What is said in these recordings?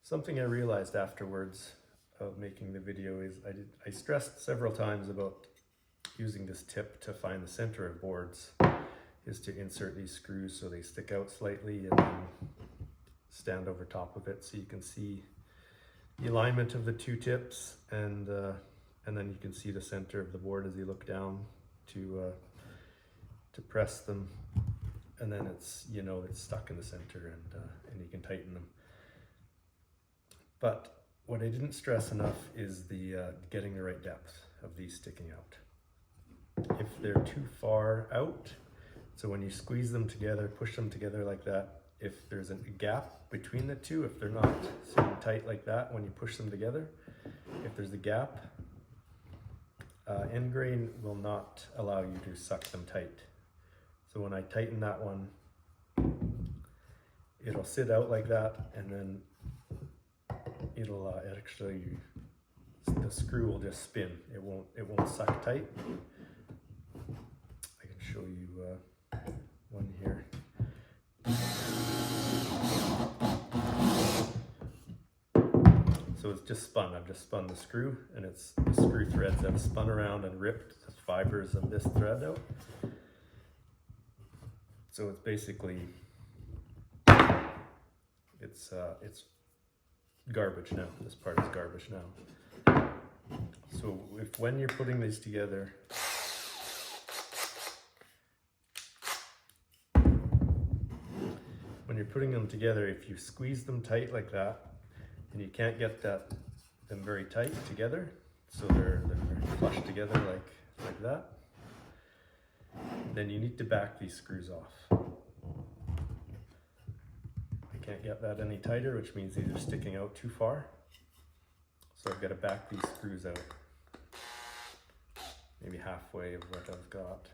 Something I realized afterwards of making the video is I stressed several times about using this tip to find the center of boards, is to insert these screws so they stick out slightly and then stand over top of it so you can see the alignment of the two tips, and then you can see the center of the board as you look down to press them, and then it's stuck in the center, and you can tighten them. But what I didn't stress enough is the getting the right depth of these sticking out. If they're too far out, so when you squeeze them together, push them together like that, if there's a gap between the two, if they're not sitting tight like that when you push them together, if there's a gap, end grain will not allow you to suck them tight. So when I tighten that one, it'll sit out like that, and then it'll actually, the screw will just spin. It won't suck tight. I can show you one here. So it's just spun. I've just spun the screw, and it's the screw threads have spun around and ripped the fibers of this thread out. So it's basically, it's garbage now. This part is garbage now. So when you're putting these together, if you squeeze them tight like that, and you can't get them very tight together, so they're flush together like that, then you need to back these screws off. I can't get that any tighter, which means these are sticking out too far. So I've got to back these screws out, maybe halfway of what I've got.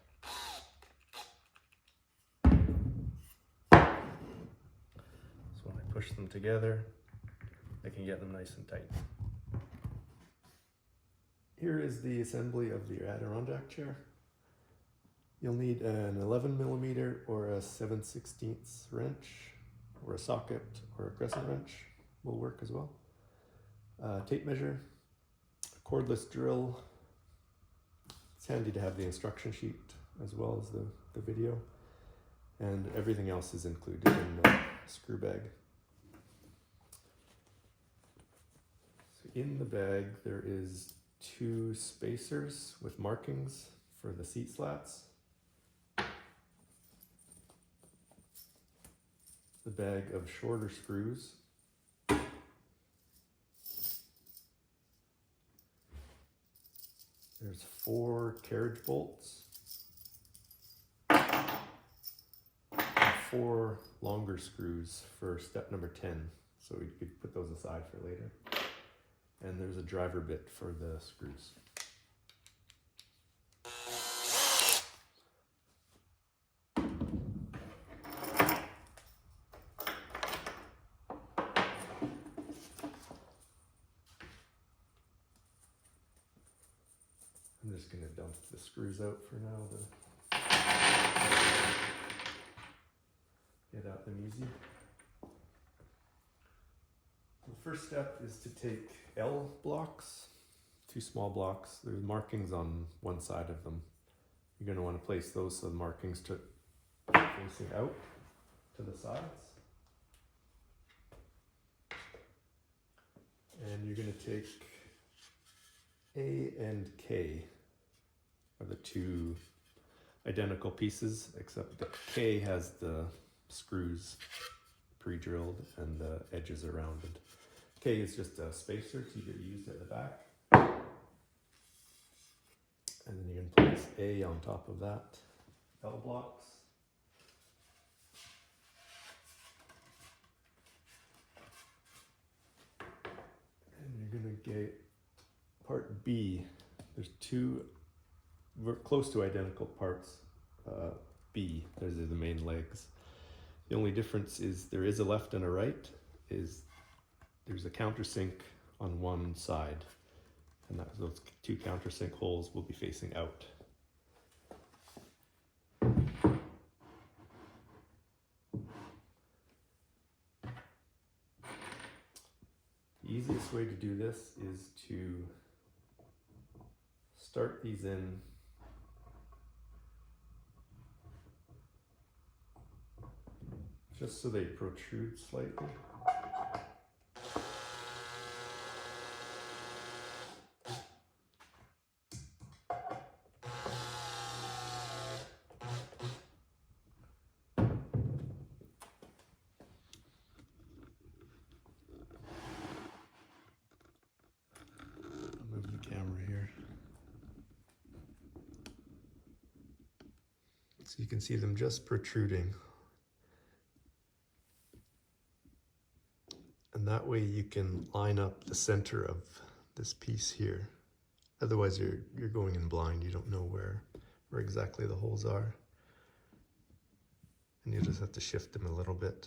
So when I push them together, I can get them nice and tight. Here is the assembly of the Adirondack chair. You'll need an 11mm or a 7/16 wrench, or a socket or a crescent wrench will work as well. Tape measure, a cordless drill. It's handy to have the instruction sheet as well as the video, and everything else is included in the screw bag. So in the bag there is 2 spacers with markings for the seat slats. The bag of shorter screws. There's 4 carriage bolts. And 4 longer screws for step number 10. So you could put those aside for later. And there's a driver bit for the screws. I'm just going to dump the screws out for now to get at them easy. The first step is to take L blocks, 2 small blocks. There's markings on one side of them. You're going to want to place those so the markings to facing out to the sides. And you're going to take A and K are the 2 identical pieces, except the K has the screws pre-drilled and the edges are rounded. K is just a spacer to get used at the back. And then you can place A on top of that. L blocks. And you're going to get part B. There's 2 close to identical parts. B, those are the main legs. The only difference is there is a left and a right. There's a countersink on one side, and those 2 countersink holes will be facing out. easiest way to do this is to start these in just so they protrude slightly. So you can see them just protruding. And that way you can line up the center of this piece here. Otherwise you're going in blind, you don't know where exactly the holes are. And you just have to shift them a little bit.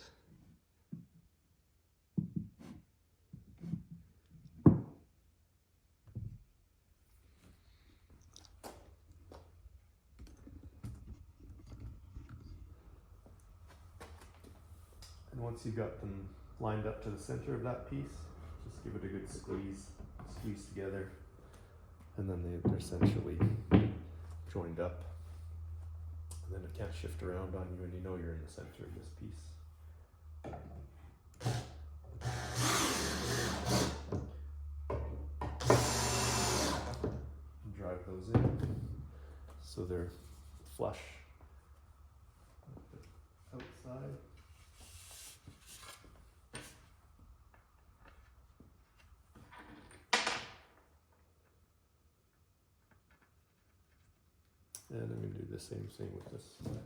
And once you've got them lined up to the center of that piece, just give it a good squeeze together, and then they're essentially joined up. And then it can't shift around on you, and you know you're in the center of this piece. And drive those in so they're flush outside. And I'm going to do the same thing with this side.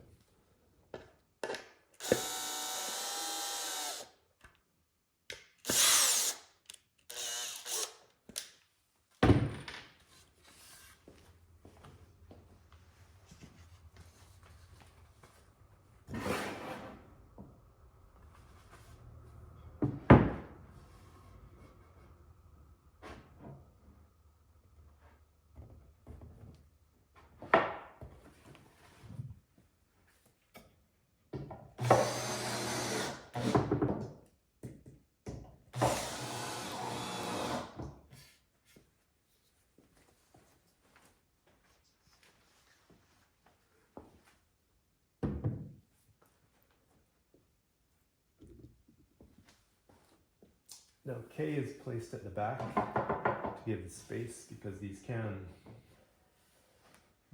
Now K is placed at the back to give the space, because these can, I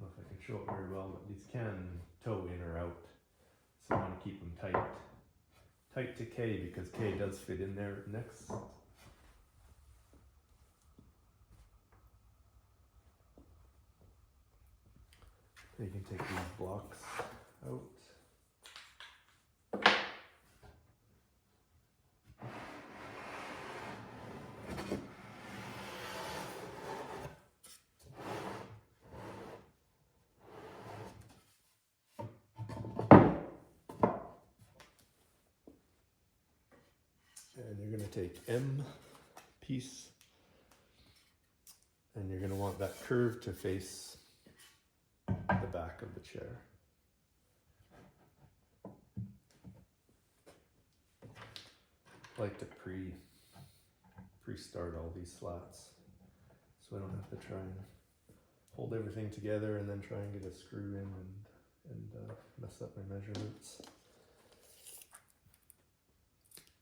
don't know if I can show it very well, but these can toe in or out. So I want to keep them tight to K, because K does fit in there next. You can take these blocks out. And you're going to take M piece, and you're going to want that curve to face the back of the chair. I like to pre-start all these slats, so I don't have to try and hold everything together and then try and get a screw in and mess up my measurements.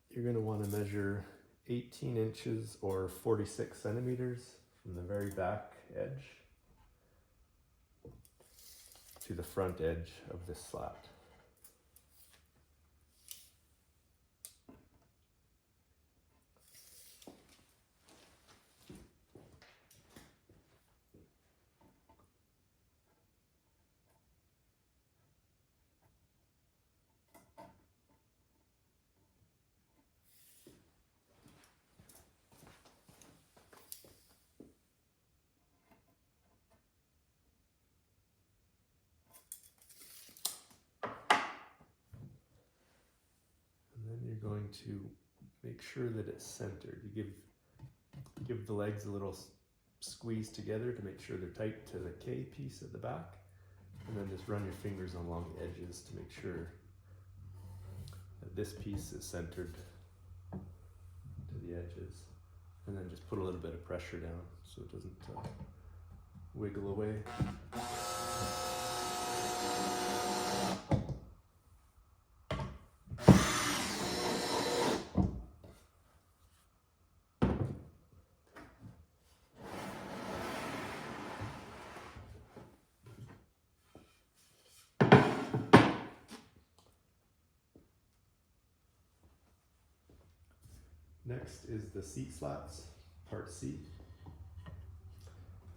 You're going to want to measure 18 inches or 46 centimeters from the very back edge to the front edge of this slat. Going to make sure that it's centered. You give the legs a little squeeze together to make sure they're tight to the K piece at the back, and then just run your fingers along the edges to make sure that this piece is centered to the edges. and then just put a little bit of pressure down so it doesn't wiggle away. Next is the seat slats, part C.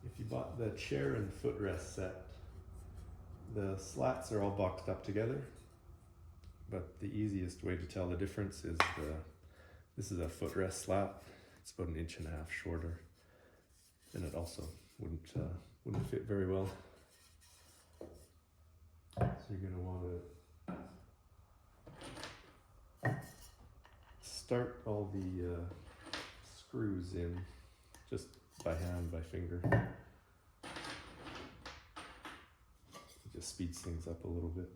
If you bought the chair and footrest set, the slats are all boxed up together, but the easiest way to tell the difference is this is a footrest slat. It's about 1.5 inches shorter, and it also wouldn't fit very well. So you're going to want to start all the screws in just by hand, by finger. It just speeds things up a little bit.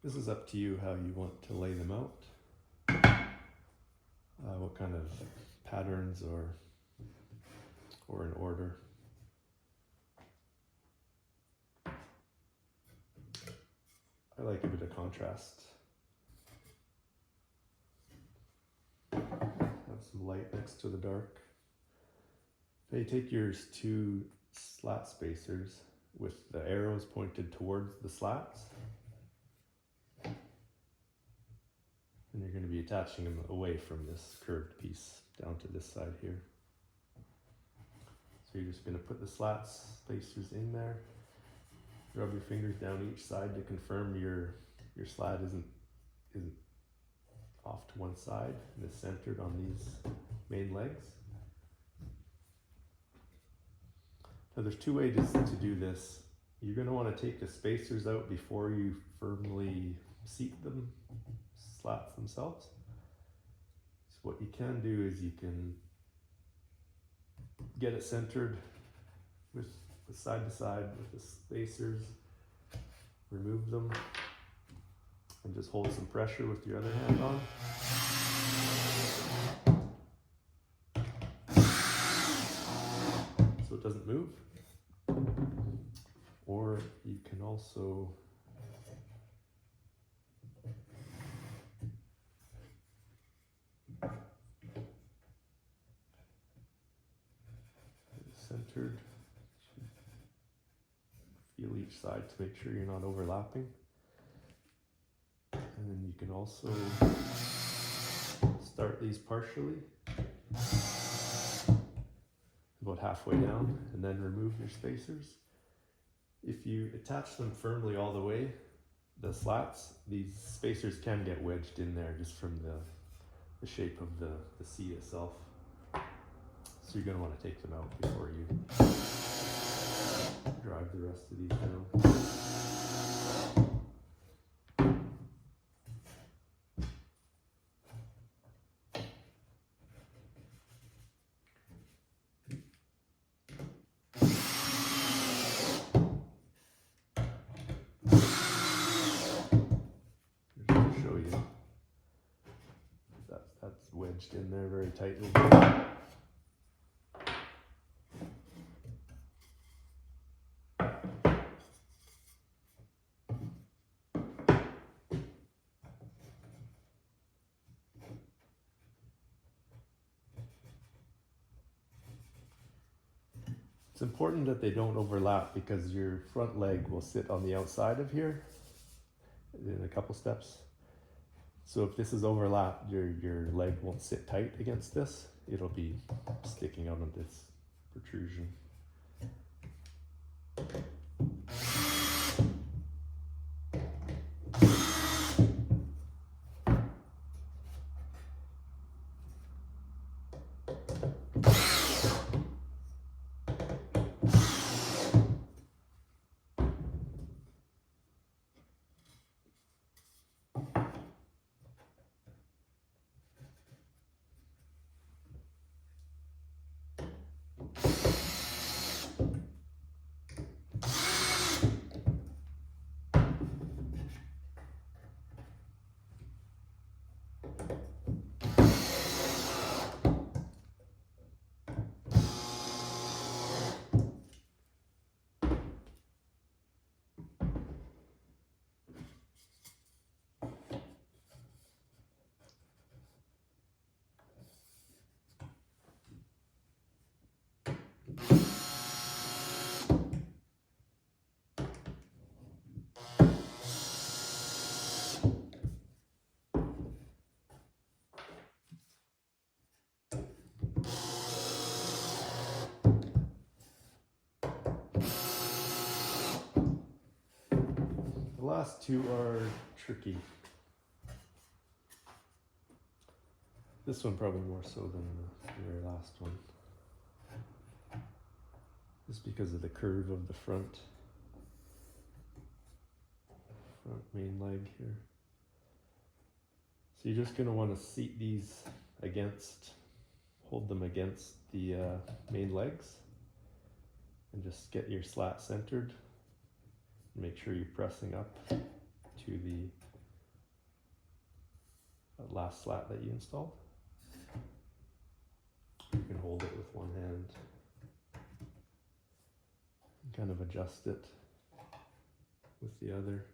This is up to you how you want to lay them out, what kind of patterns or in order. I like a bit of contrast. Have some light next to the dark. They take your 2 slat spacers with the arrows pointed towards the slats. And you're going to be attaching them away from this curved piece down to this side here. So you're just going to put the slats spacers in there. Rub your fingers down each side to confirm your slat isn't off to one side and is centered on these main legs. Now there's 2 ways to do this. You're going to want to take the spacers out before you firmly seat them, slats themselves. So what you can do is you can get it centered with the side to side with the spacers, remove them, and just hold some pressure with your other hand on. So it doesn't move. Or you can also centered. Feel each side to make sure you're not overlapping. And then you can also start these partially, about halfway down, and then remove your spacers. If you attach them firmly all the way, the slats, these spacers can get wedged in there just from the shape of the seat itself. So you're going to want to take them out before you drive the rest of these down. Just to show you, that's wedged in there very tightly. It's important that they don't overlap because your front leg will sit on the outside of here in a couple steps. So if this is overlapped, your leg won't sit tight against this. It'll be sticking out of this protrusion. The last two are tricky. This one probably more so than the very last one. Just because of the curve of the front main leg here. So you're just going to want to seat these against, hold them against the main legs, and just get your slat centered. Make sure you're pressing up to the last slat that you installed. You can hold it with one hand and kind of adjust it with the other.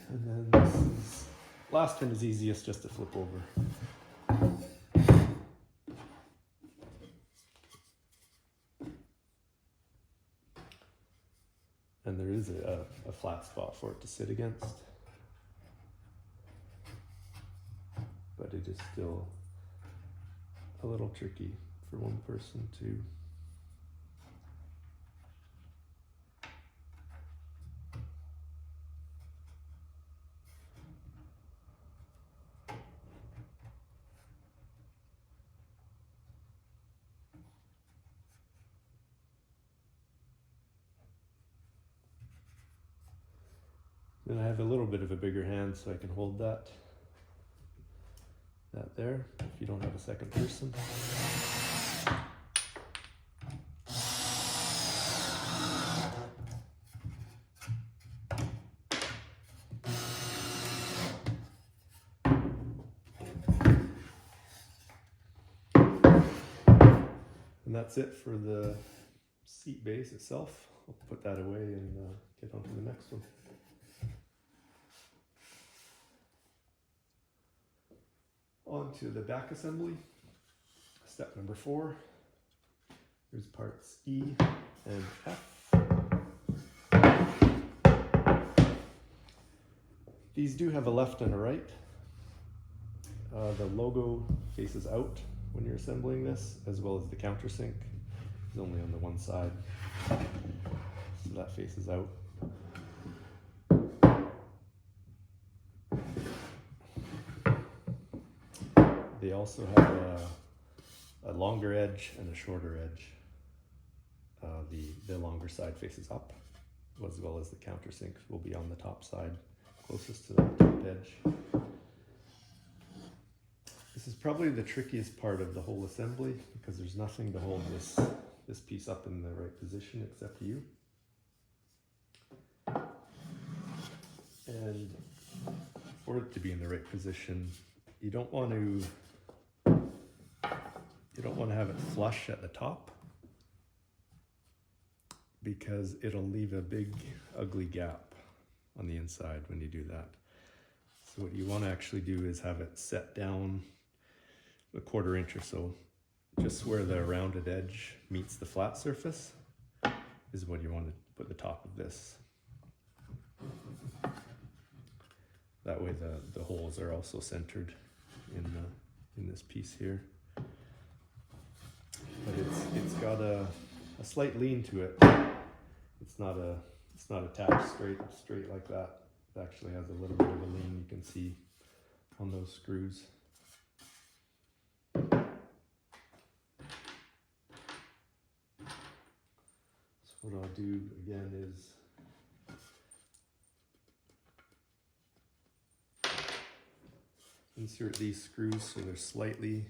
And then last one is easiest, just to flip over. And there is a flat spot for it to sit against, but it is still a little tricky for one person to Then I have a little bit of a bigger hand, so I can hold that there if you don't have a second person. And that's it for the seat base itself. I'll put that away and get on to the next one. On to the back assembly. Step number 4. Here's parts E and F. These do have a left and a right. The logo faces out when you're assembling this, as well as the countersink is only on the one side, so that faces out. They also have a longer edge and a shorter edge. The longer side faces up, as well as the countersink will be on the top side, closest to the top edge. This is probably the trickiest part of the whole assembly, because there's nothing to hold this piece up in the right position except you. And for it to be in the right position, you don't want to have it flush at the top, because it'll leave a big ugly gap on the inside when you do that. So what you want to actually do is have it set down a 1/4 inch or so, just where the rounded edge meets the flat surface is what you want to put the top of this. That way the holes are also centered in this piece here. But it's got a slight lean to it. It's not attached straight like that. It actually has a little bit of a lean, you can see on those screws. So what I'll do again is insert these screws so they're slightly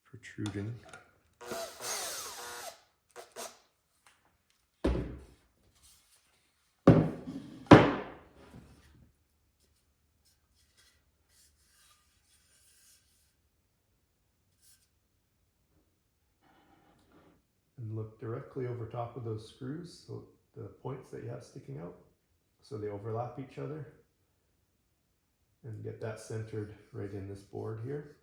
protruding. And look directly over top of those screws, so the points that you have sticking out, so they overlap each other, and get that centered right in this board here.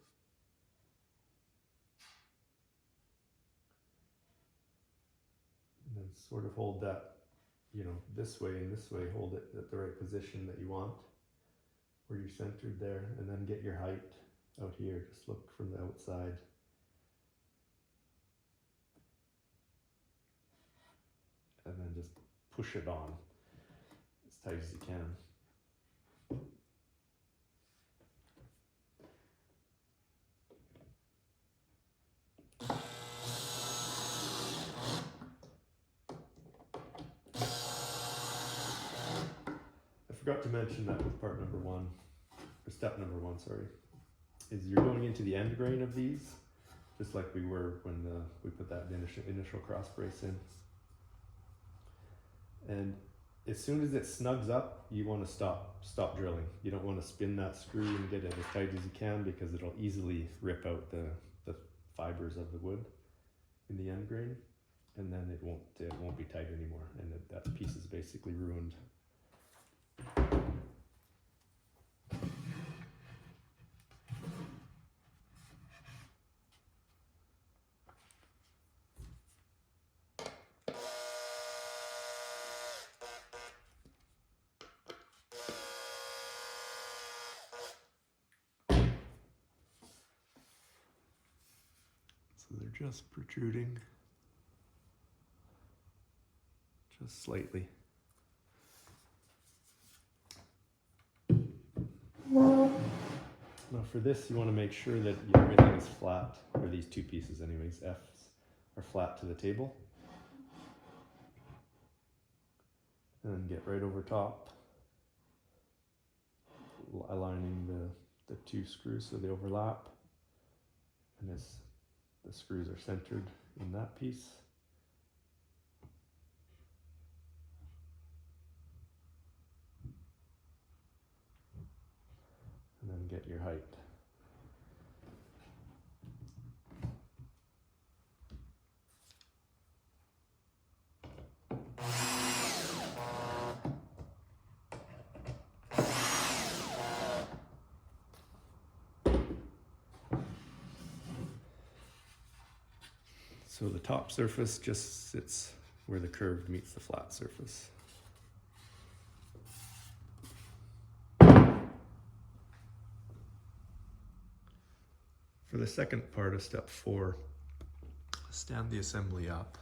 And then sort of hold that, this way and this way, hold it at the right position that you want, where you're centered there, and then get your height out here. Just look from the outside. And then just push it on as tight as you can. I forgot to mention that with part number 1, or step number 1, sorry, is you're going into the end grain of these, just like we were when we put that initial cross brace in. And as soon as it snugs up, you want to stop drilling. You don't want to spin that screw and get it as tight as you can, because it'll easily rip out the fibers of the wood in the end grain, and then it won't be tight anymore, and that piece is basically ruined. So they're just protruding, just slightly. Now for this, you want to make sure that everything is flat, or these two pieces anyways, F's are flat to the table. And then get right over top, aligning the two screws so they overlap. And as the screws are centered in that piece. And then get your height. So the top surface just sits where the curved meets the flat surface. For the second part of step 4, stand the assembly up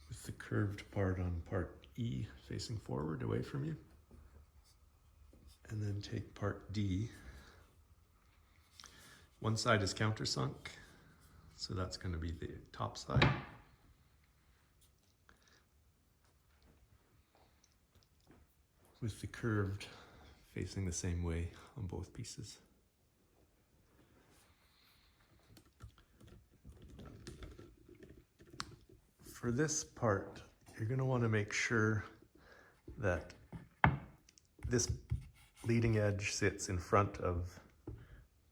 with the curved part on part E facing forward away from you. And then take part D. One side is countersunk, so that's going to be the top side. With the curved facing the same way on both pieces. For this part, you're going to want to make sure that this leading edge sits in front of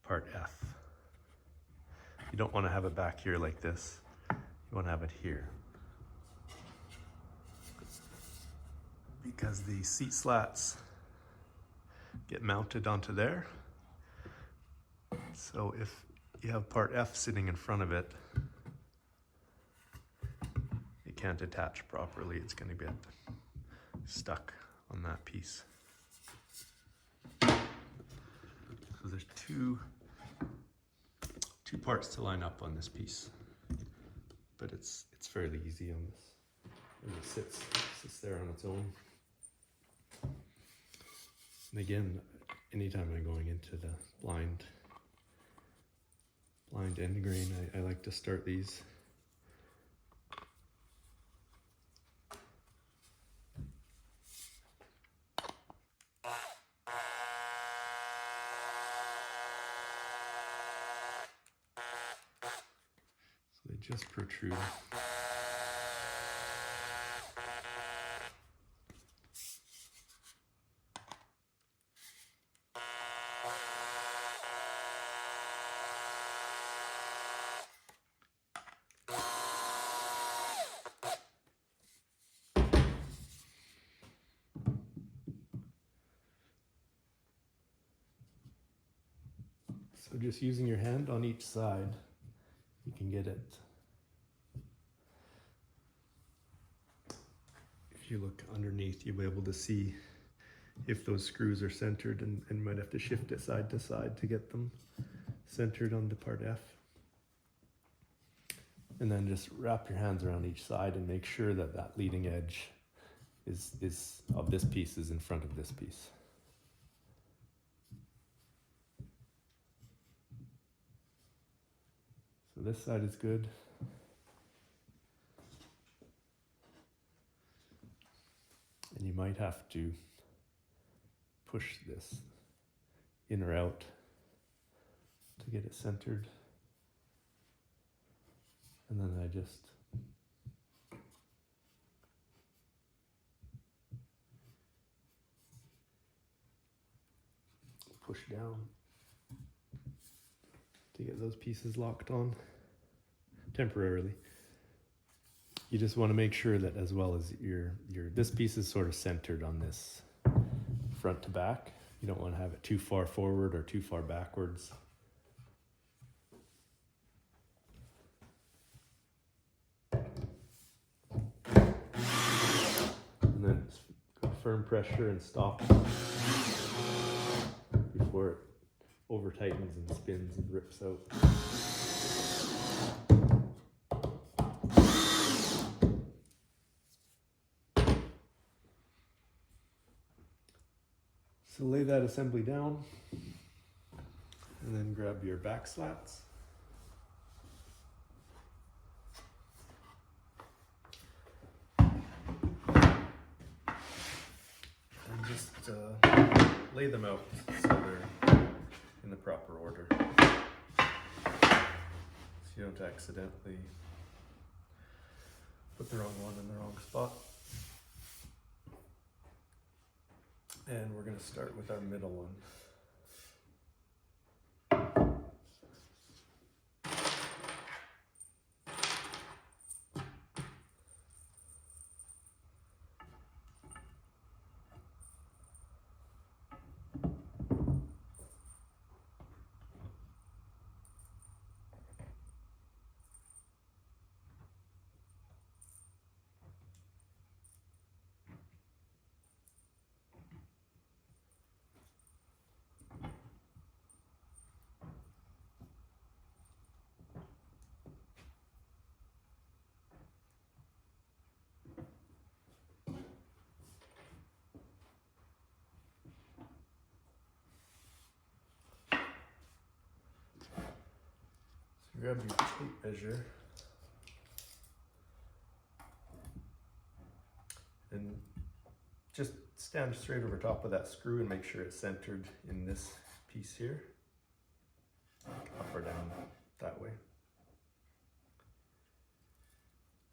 part F. You don't want to have it back here like this. You want to have it here. Because the seat slats get mounted onto there. So if you have part F sitting in front of it, it can't attach properly. It's going to get stuck on that piece. So there's two parts to line up on this piece, but it's fairly easy on this. And it sits there on its own. And again, anytime I'm going into the blind end grain, I like to start these so they just protrude. So just using your hand on each side, you can get it. If you look underneath, you'll be able to see if those screws are centered, and might have to shift it side to side to get them centered on the part F. And then just wrap your hands around each side and make sure that that leading edge is of this piece is in front of this piece. So this side is good. And you might have to push this in or out to get it centered. And then I just push down to get those pieces locked on temporarily. You just want to make sure that as well as this piece is sort of centered on this front to back. You don't want to have it too far forward or too far backwards. And then firm pressure and stop before it over tightens and spins and rips out. So lay that assembly down and then grab your back slats. And just lay them out so they're in the proper order. So you don't accidentally put the wrong one in the wrong spot. And we're going to start with our middle one. Grab your tape measure and just stand straight over top of that screw and make sure it's centered in this piece here, up or down that way.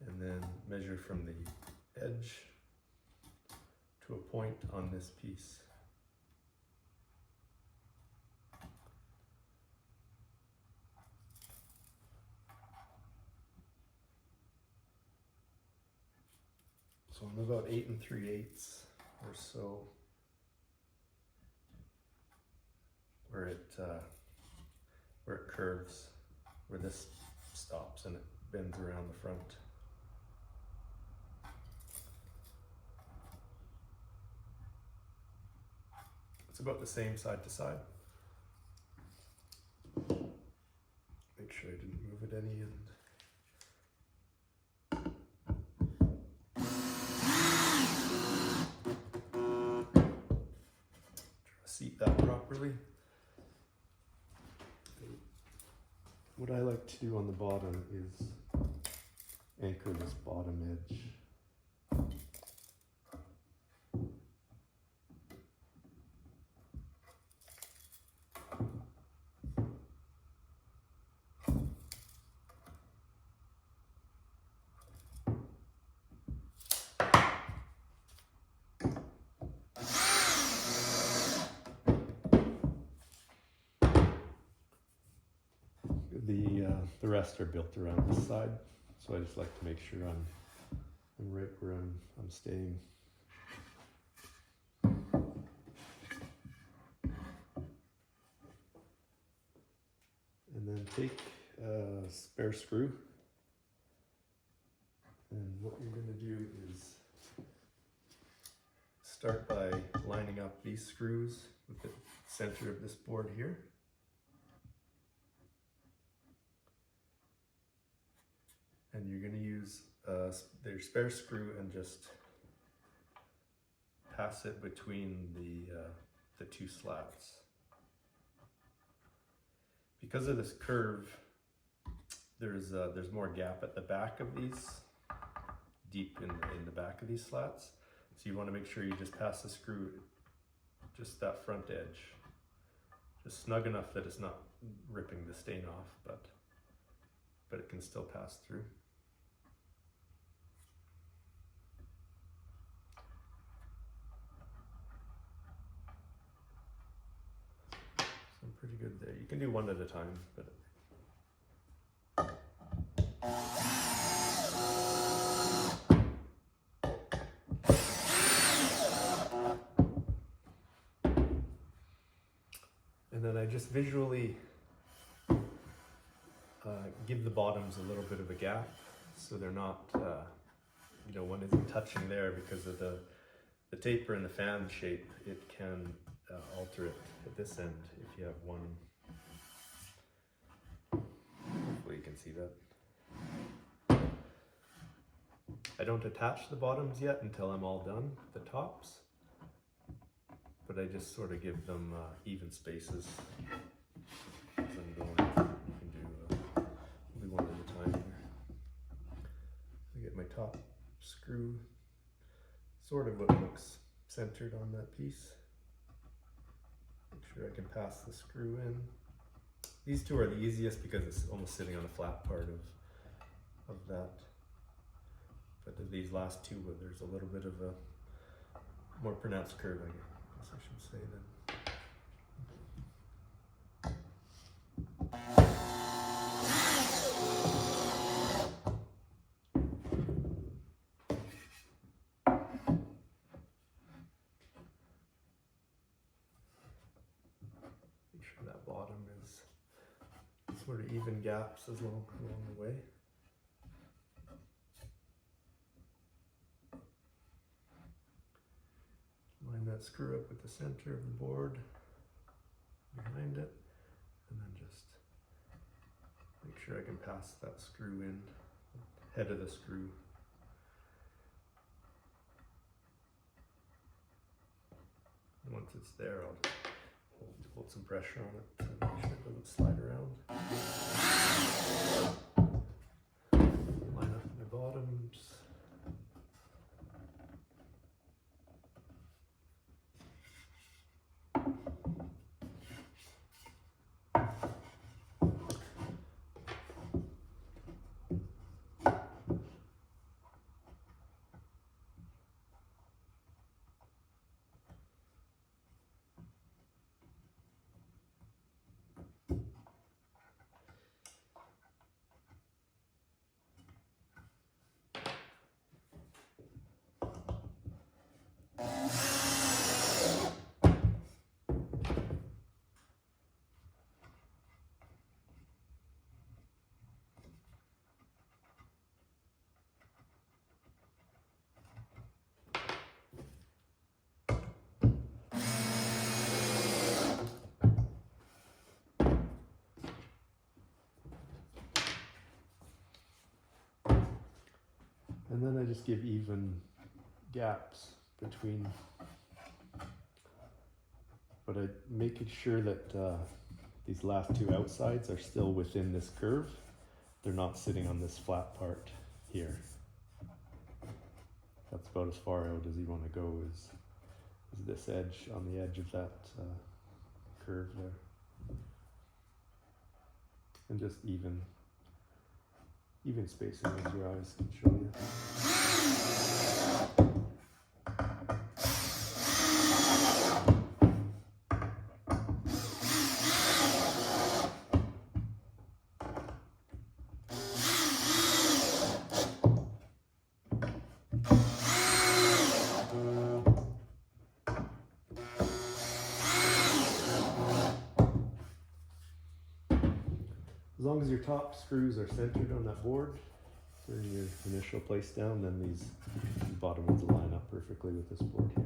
And then measure from the edge to a point on this piece. So I'm about 8 3/8 or so where it curves, where this stops and it bends around the front. It's about the same side to side. Make sure I didn't move it any and seat that properly. What I like to do on the bottom is anchor this bottom edge. The rest are built around this side, so I just like to make sure I'm right where I'm staying. And then take a spare screw, and what you're going to do is start by lining up these screws with the center of this board here. And you're going to use their spare screw and just pass it between the two slats. Because of this curve, there's more gap at the back of these, deep in the back of these slats. So you want to make sure you just pass the screw, just that front edge, just snug enough that it's not ripping the stain off, but it can still pass through. So I'm pretty good there. You can do one at a time, but and then I just visually give the bottoms a little bit of a gap so they're not, one isn't touching there because of the taper and the fan shape. It can alter it at this end if you have one. Hopefully you can see that. I don't attach the bottoms yet until I'm all done, the tops, but I just sort of give them even spaces as I'm going. You can do one at a time here. I get my top screw sort of what looks centered on that piece. Make sure I can pass the screw in. These two are the easiest because it's almost sitting on a flat part of that. But these last two, there's a little bit of a more pronounced curve, I guess I should say then. Make sure that bottom is sort of even gaps along the way. Line that screw up with the center of the board behind it, and then just make sure I can pass that screw in, head of the screw. And once it's there, I'll just hold some pressure on it to make sure it doesn't slide around. Line up my bottoms. And then I just give even gaps between, but I making sure that these last two outsides are still within this curve. They're not sitting on this flat part here. That's about as far out as you want to go is this edge on the edge of that curve there. And just even spacing as your eyes can show you. As long as your top screws are centered on that board during your initial place down, then these bottom ones will line up perfectly with this board here.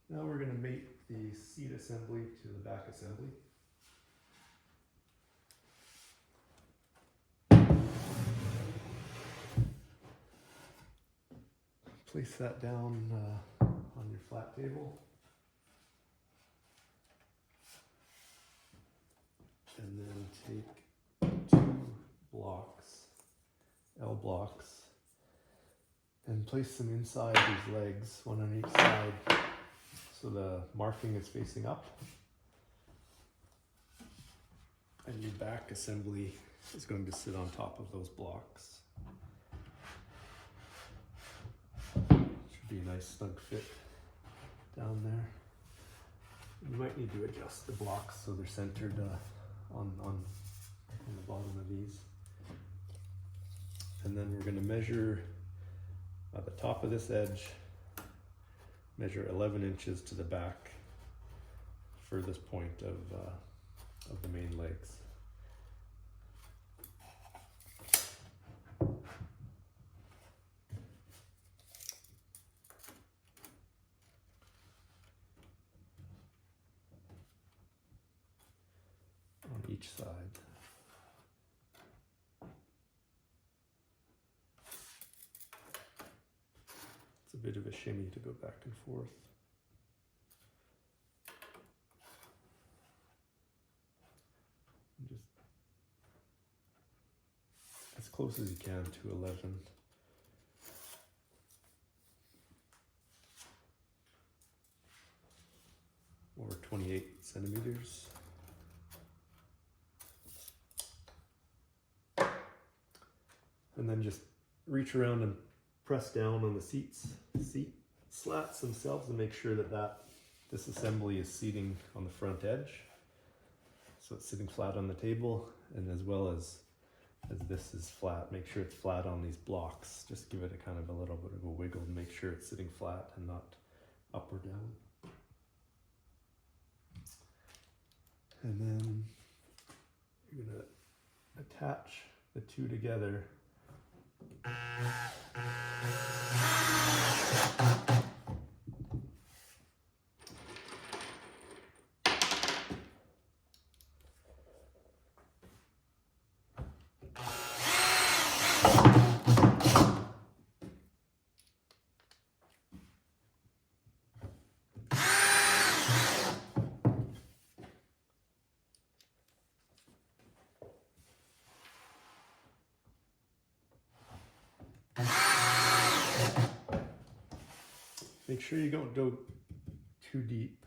Now we're going to mate the seat assembly to the back assembly. Place that down on your flat table. And then take two blocks, L blocks, and place them inside these legs, one on each side, so the marking is facing up. And your back assembly is going to sit on top of those blocks. Should be a nice snug fit down there. You might need to adjust the blocks so they're centered on the bottom of these. And then we're going to measure at the top of this edge, measure 11 inches to the back, furthest point of the main legs. On each side. It's a bit of a shimmy to go back and forth. And just as close as you can to 11. Or 28 centimeters. And then just reach around and press down on the seat slats themselves and make sure that this assembly is seating on the front edge. So it's sitting flat on the table, and as well as this is flat, make sure it's flat on these blocks. Just give it a kind of a little bit of a wiggle to make sure it's sitting flat and not up or down. And then you're going to attach the two together. Make sure you don't go too deep.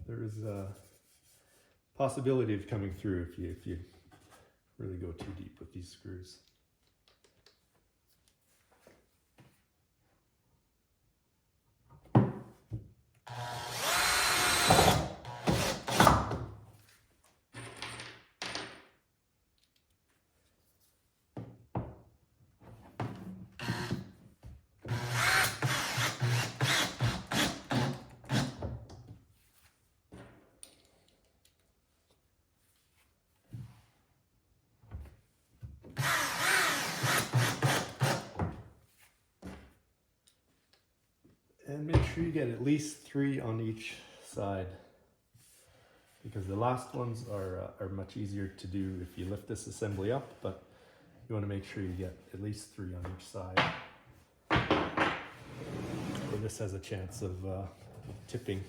There is a possibility of coming through if you really go too deep with these screws. And make sure you get at least 3 on each side, because the last ones are much easier to do if you lift this assembly up, but you want to make sure you get at least 3 on each side. Or this has a chance of tipping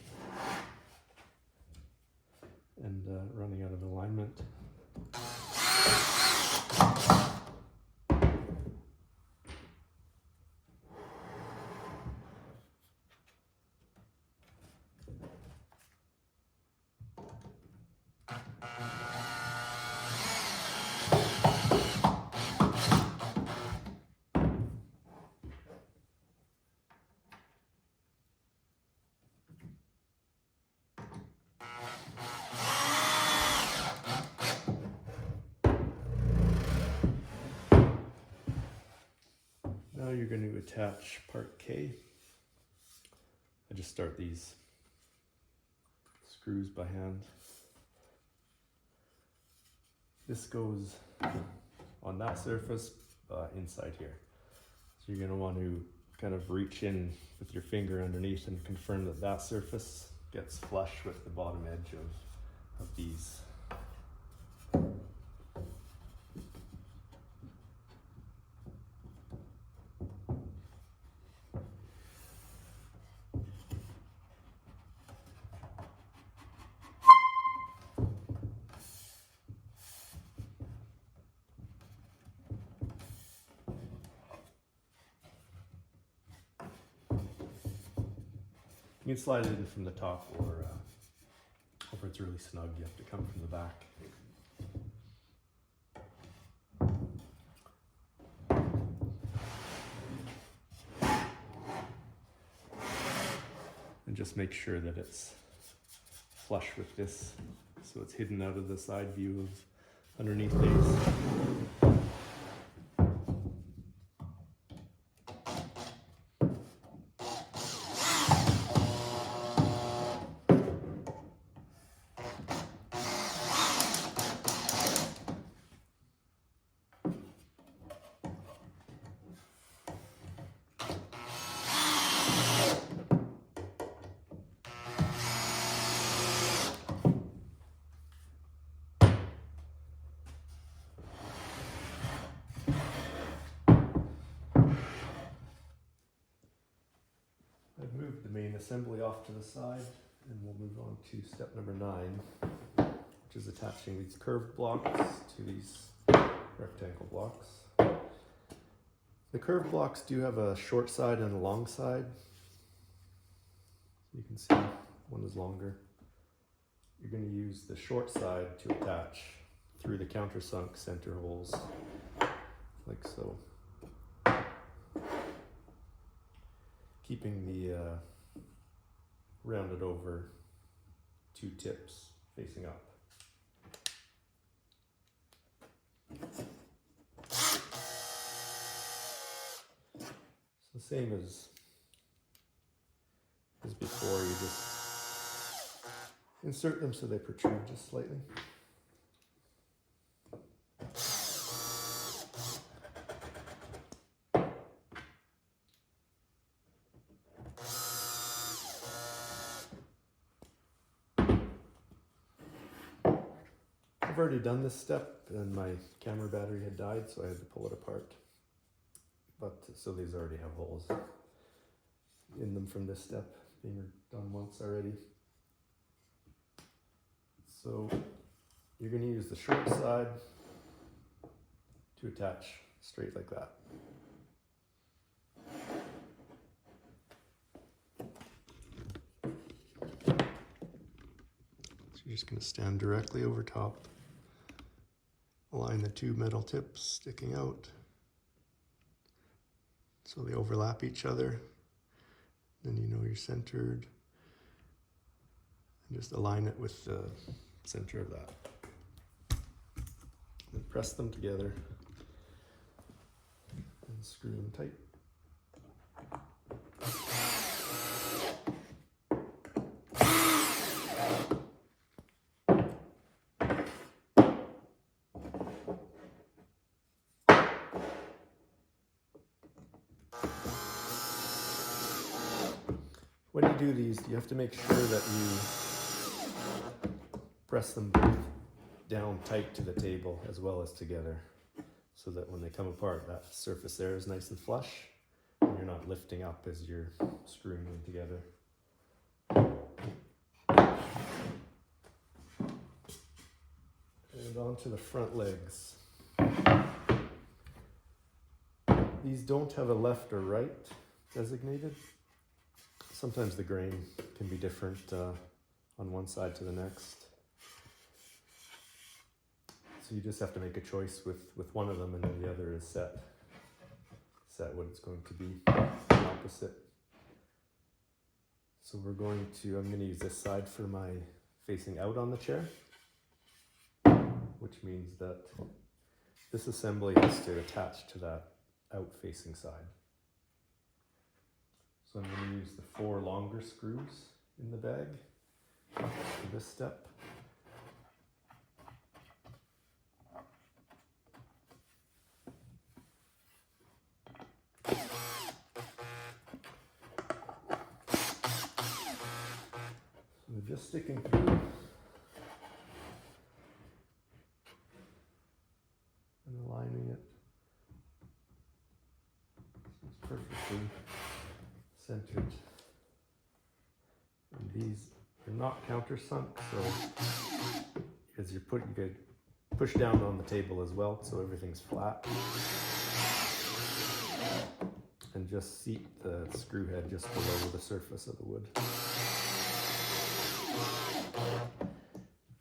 and running out of alignment. Now you're going to attach part K. I just start these screws by hand. This goes on that surface inside here. So you're going to want to kind of reach in with your finger underneath and confirm that that surface gets flush with the bottom edge of these. You can slide it in from the top, or if it's really snug, you have to come from the back. And just make sure that it's flush with this, so it's hidden out of the side view of underneath these. I've moved the main assembly off to the side, and we'll move on to step number 9, which is attaching these curved blocks to these rectangle blocks. The curved blocks do have a short side and a long side. You can see one is longer. You're going to use the short side to attach through the countersunk center holes, like so. Keeping the rounded over 2 tips facing up. So same as before, you just insert them so they protrude just slightly. I've already done this step and my camera battery had died, so I had to pull it apart. But so these already have holes in them from this step, being done once already. So you're going to use the short side to attach straight like that. So you're just going to stand directly over top. Align the 2 metal tips sticking out so they overlap each other. Then you know you're centered. And just align it with the center of that. Then press them together and screw them tight. When you do these, you have to make sure that you press them both down tight to the table as well as together, so that when they come apart, that surface there is nice and flush, and you're not lifting up as you're screwing them together. And onto the front legs. These don't have a left or right designated. Sometimes the grain can be different on one side to the next. So you just have to make a choice with one of them, and then the other is set what it's going to be, opposite. So I'm going to use this side for my facing out on the chair, which means that this assembly has to attach to that out facing side. So I'm going to use the 4 longer screws in the bag for this step. So just sticking through and aligning it. So it's perfectly centered. And these are not countersunk, so as you could push down on the table as well, so everything's flat. And just seat the screw head just below the surface of the wood.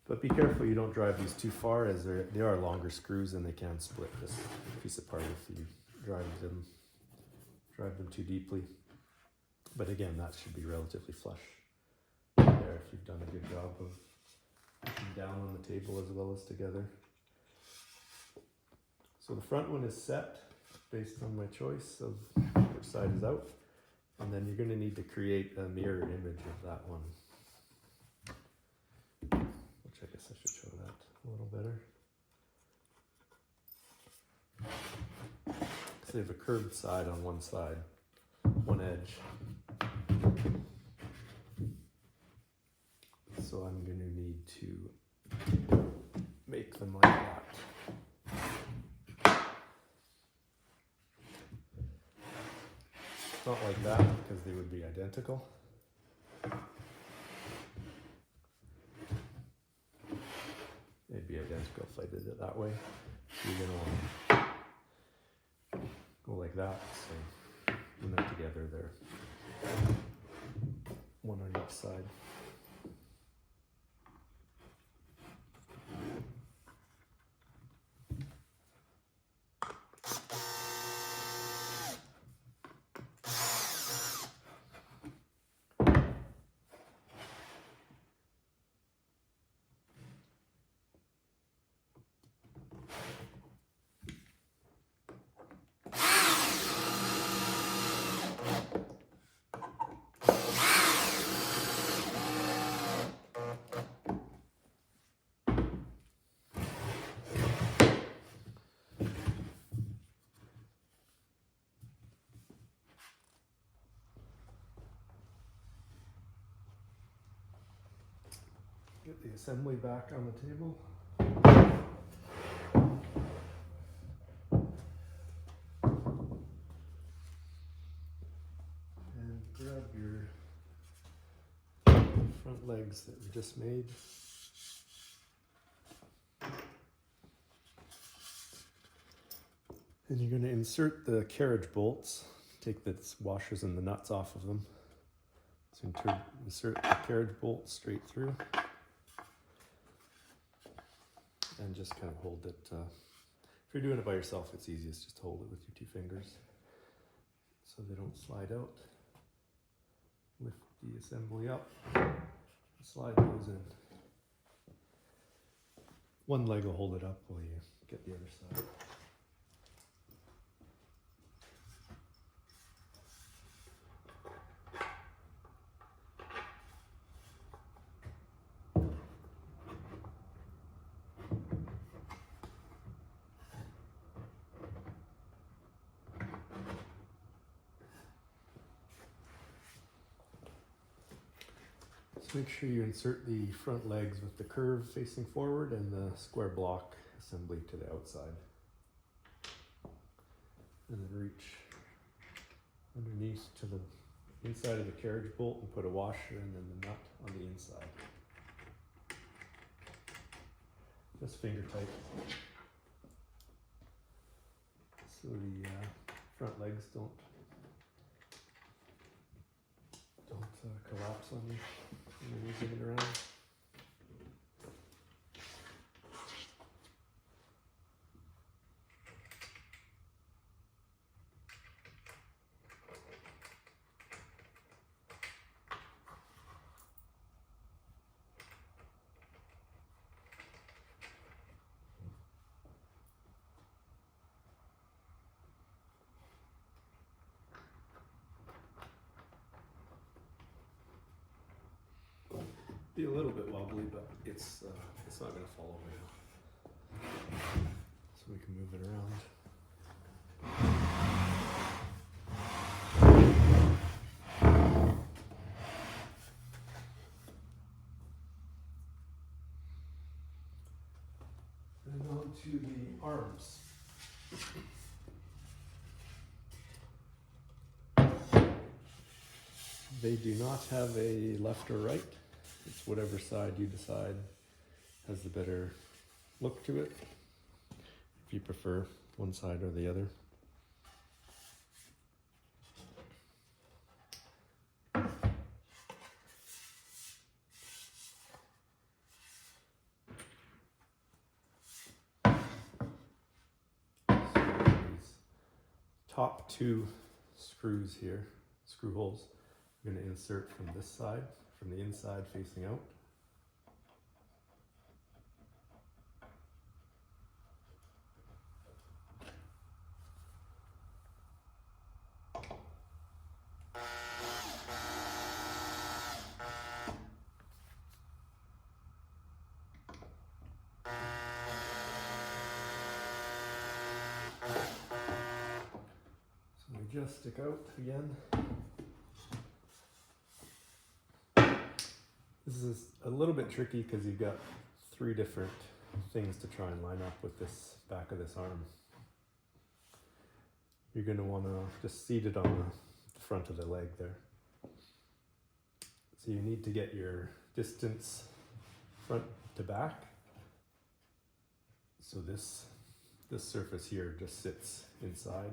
But be careful you don't drive these too far, as they are longer screws and they can split this piece apart if you drive them too deeply. But again, that should be relatively flush there if you've done a good job of pushing down on the table as well as together. So the front one is set based on my choice of which side is out, and then you're going to need to create a mirror image of that one, which I guess I should show that a little better. So they have a curved side on one side, one edge. So I'm going to need to make them like that. Not like that, because they would be identical. They'd be identical if I did it that way. So you're going to want to go like that. So when they're together, they're one on each side. Get the assembly back on the table. And grab your front legs that we just made. And you're going to insert the carriage bolts. Take the washers and the nuts off of them. So insert the carriage bolt straight through. And just kind of hold it. If you're doing it by yourself, it's easiest just to hold it with your 2 fingers so they don't slide out. Lift the assembly up, slide those in. One leg will hold it up while you get the other side. So make sure you insert the front legs with the curve facing forward and the square block assembly to the outside. And then reach underneath to the inside of the carriage bolt and put a washer and then the nut on the inside. Just finger tight. So the front legs don't collapse on you when you're using it around. Be a little bit wobbly, but it's not going to fall over now. So we can move it around. And on to the arms. They do not have a left or right. It's whatever side you decide has the better look to it, if you prefer one side or the other. So these top two screws here, screw holes, I'm going to insert from this side, from the inside facing out. So they just stick out again. This is a little bit tricky because you've got three different things to try and line up with this back of this arm. You're going to want to just seat it on the front of the leg there. So you need to get your distance front to back. So this surface here just sits inside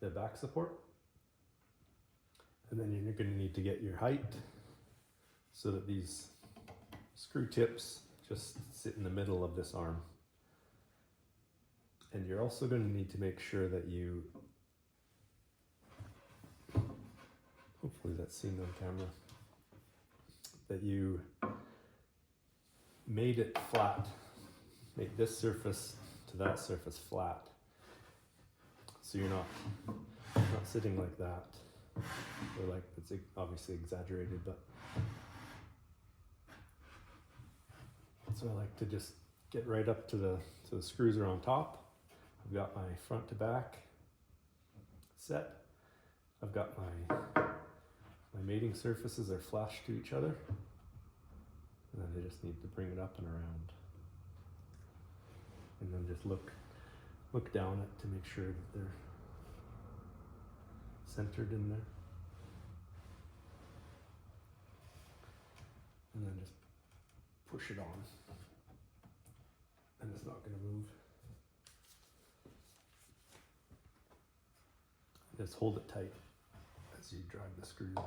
the back support. And then you're going to need to get your height so that these screw tips just sit in the middle of this arm. And you're also going to need to make sure that you, hopefully that's seen on camera, that you made it flat. Make this surface to that surface flat. So you're not sitting like that, or like, it's obviously exaggerated, but so I like to just get right up to the screws are on top. I've got my front to back set. I've got my mating surfaces are flush to each other. And then I just need to bring it up and around. And then just look down it to make sure that they're centered in there. And then just push it on. And it's not going to move. Just hold it tight as you drive the screws in.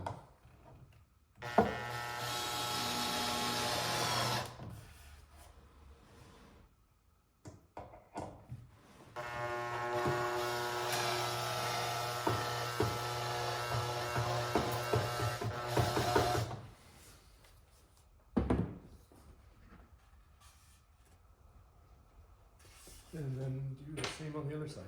And then do the same on the other side.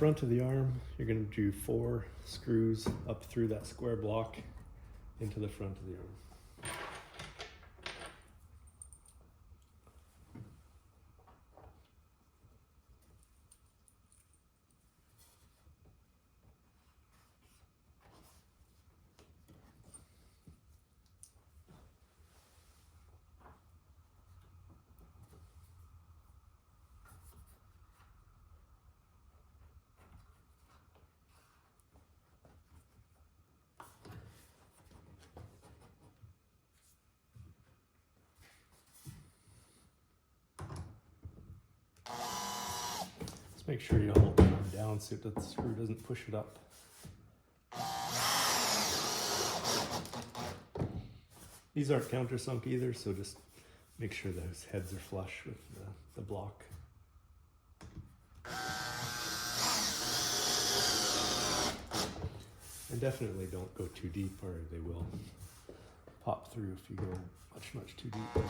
front of the arm, you're going to do 4 screws up through that square block into the front of the arm. Just make sure you hold the arm down so that the screw doesn't push it up. These aren't countersunk either, so just make sure those heads are flush with the block. And definitely don't go too deep or they will pop through if you go much too deep.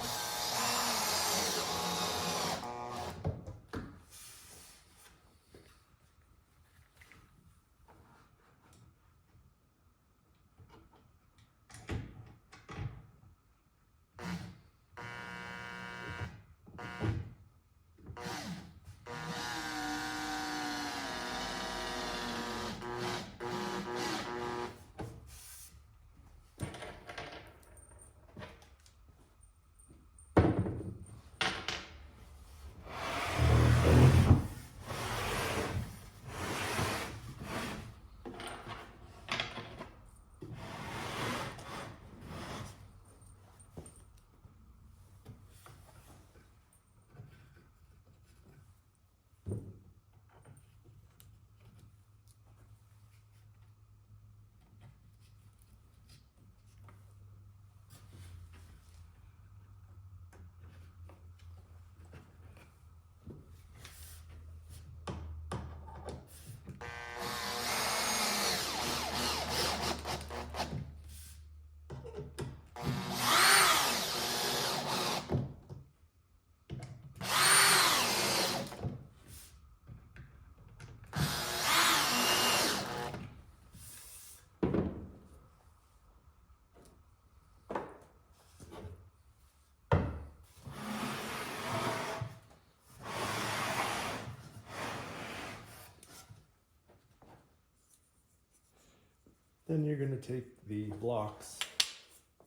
Then you're going to take the blocks,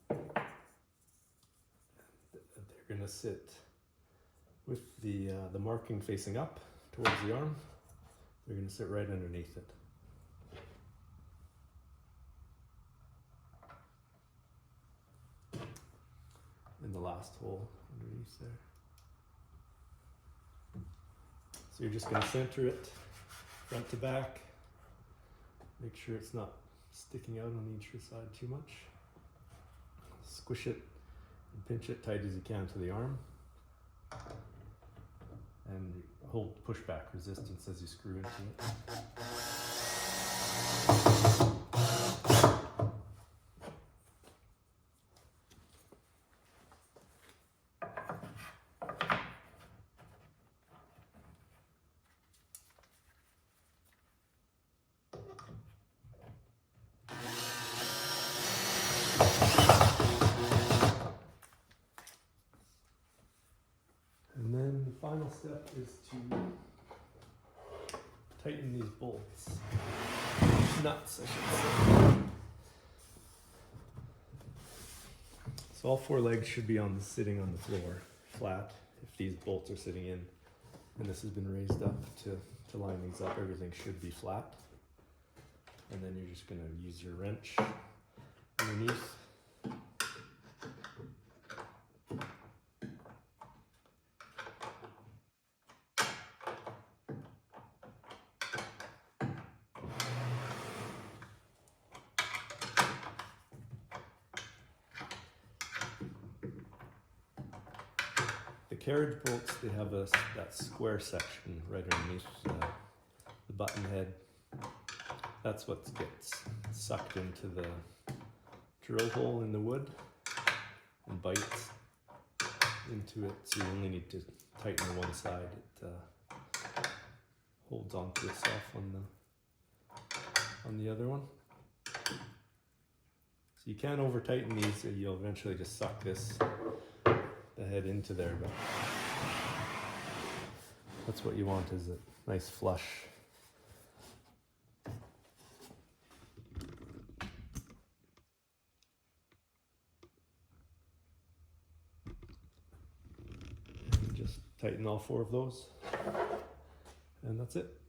they're going to sit with the marking facing up towards the arm. They're going to sit right underneath it. In the last hole underneath there. So you're just going to center it front to back. Make sure it's not sticking out on each side too much. Squish it and pinch it tight as you can to the arm. And hold pushback resistance as you screw into it. And then the final step is to tighten these bolts. Nuts, I should say. So all 4 legs should be sitting on the floor, flat, if these bolts are sitting in. And this has been raised up to line these up. Everything should be flat. And then you're just going to use your wrench underneath. The carriage bolts, they have that square section right underneath the button head. That's what gets sucked into the drill hole in the wood and bites into it. So you only need to tighten the one side. It holds onto itself on the other one. So you can over tighten these, you'll eventually just suck the head into there, but that's what you want, is a nice flush. And just tighten all 4 of those, and that's it.